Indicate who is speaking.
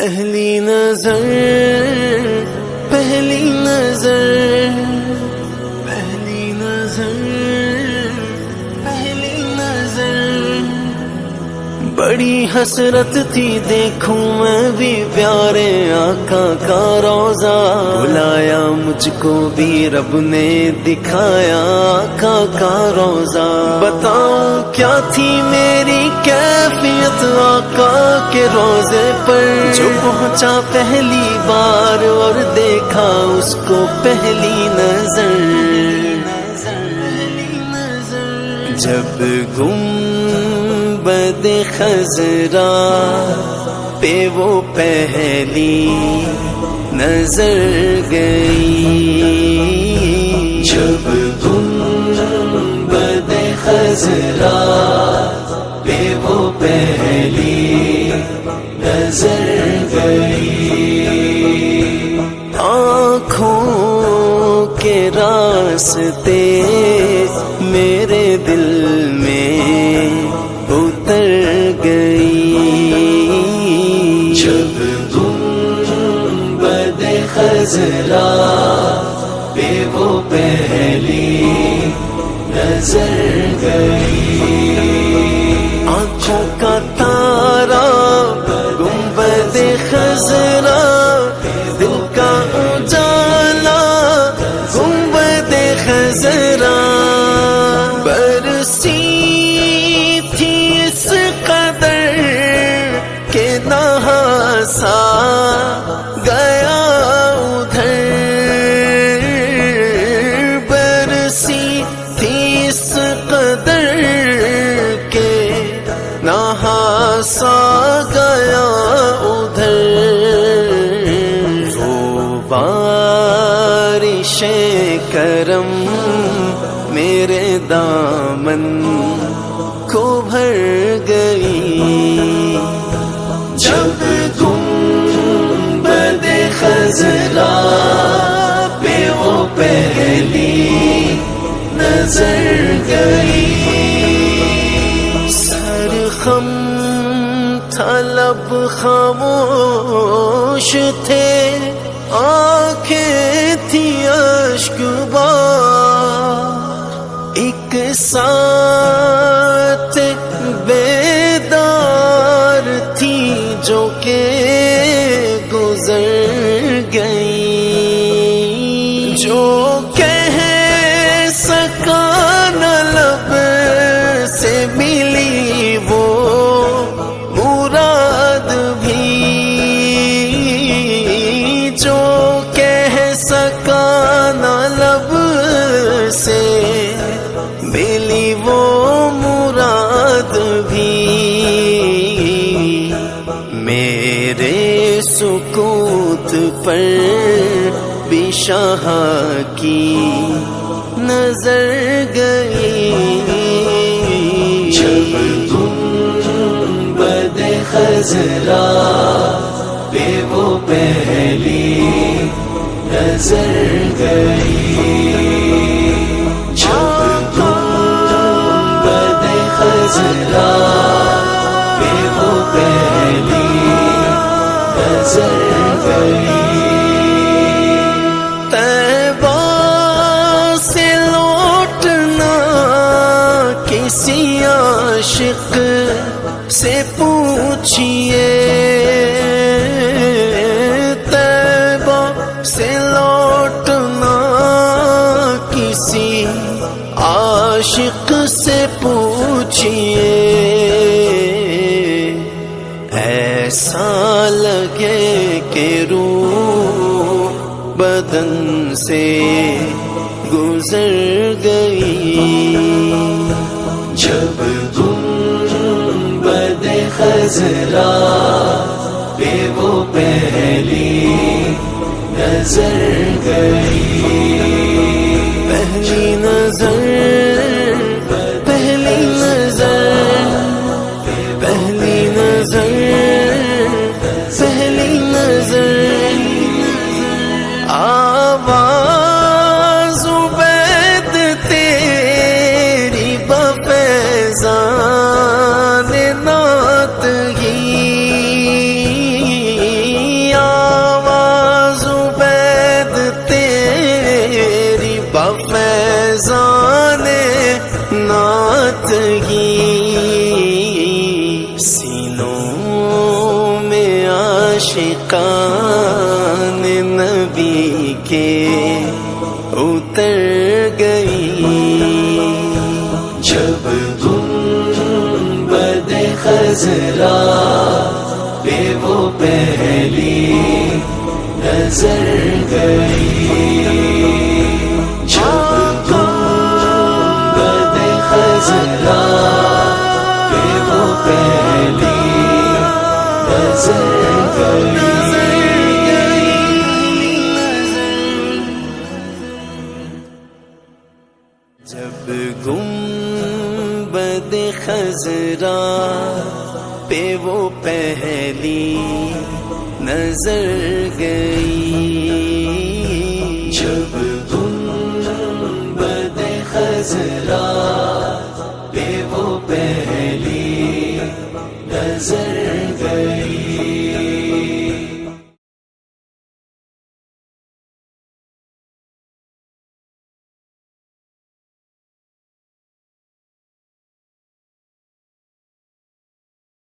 Speaker 1: پہلی نظر پہلی نظر پہلی نظر پہلی نظر، بڑی حسرت تھی دیکھوں میں بھی پیارے آقا کا روضہ، بلایا مجھ کو بھی رب نے دکھایا آقا کا روضہ، بتاؤں کیا تھی میری کیفیت آقا کے روضے پر، جو پہنچا پہلی بار اور دیکھا اس کو پہلی نظر، جب گنبد خضرا پہ وہ پہلی نظر گئی، جب گنبد خضرا پہ وہ پہلی نظر گئی، آنکھوں کے راستے میرے دل میں اتر گئی، جب گنبد خضرا پہ وہ پہلی نظر گئی، آنکھوں کا تارا گنبد خضرا، دل کا اجالا گنبد خضرا، برسی تھی اس قدر کہ نہاسا گیا ادھر، برسی تھی اس قدر کہ نہاسا گیا ادھر، وہ بارش کرم میرے دامن کو بھر گئی، جب گنبد خضرا پہ وہ پہلی نظر گئی، سر خم تھا لب خاموش تھے، آنکھیں تھی اشک بار، ایک ساتھ بیدار تھی جو کہ گزر گئی، جو کہہ سکا نہ لب سے ملی وہ مراد بھی، جو کہہ سکا نہ لب سے ملی وہ مراد بھی، میرے سکوت پر بھی شاہ کی نظر گئی، جب گنبد خضرا پہ وہ پہلی نظر گئی، جب گنبد خضرا پہ وہ پہلی نظر گئی، طیبہ سے لوٹنا کسی عاشق سے پوچھئے، طیبہ سے لوٹنا کسی عاشق سے پوچھئے، ایسا لگے کہ روح بدن سے گزر گئی، جب گنبد خضرا پہ وہ پہلی نظر گئی، پہلی نظر پہلی نظر پہلی نظر پہلی نظر، آواز عبید تیری بفیضان نعت ہی، عاشقان نبی کے اتر گئی، جب گنبد خضرا پہ وہ پہلی نظر گئی، جب گنبد خضرا پہ وہ پہلی نظر گئی، جب گنبد خضرا پہ وہ پہلی نظر گئی، جب گنبد خضرا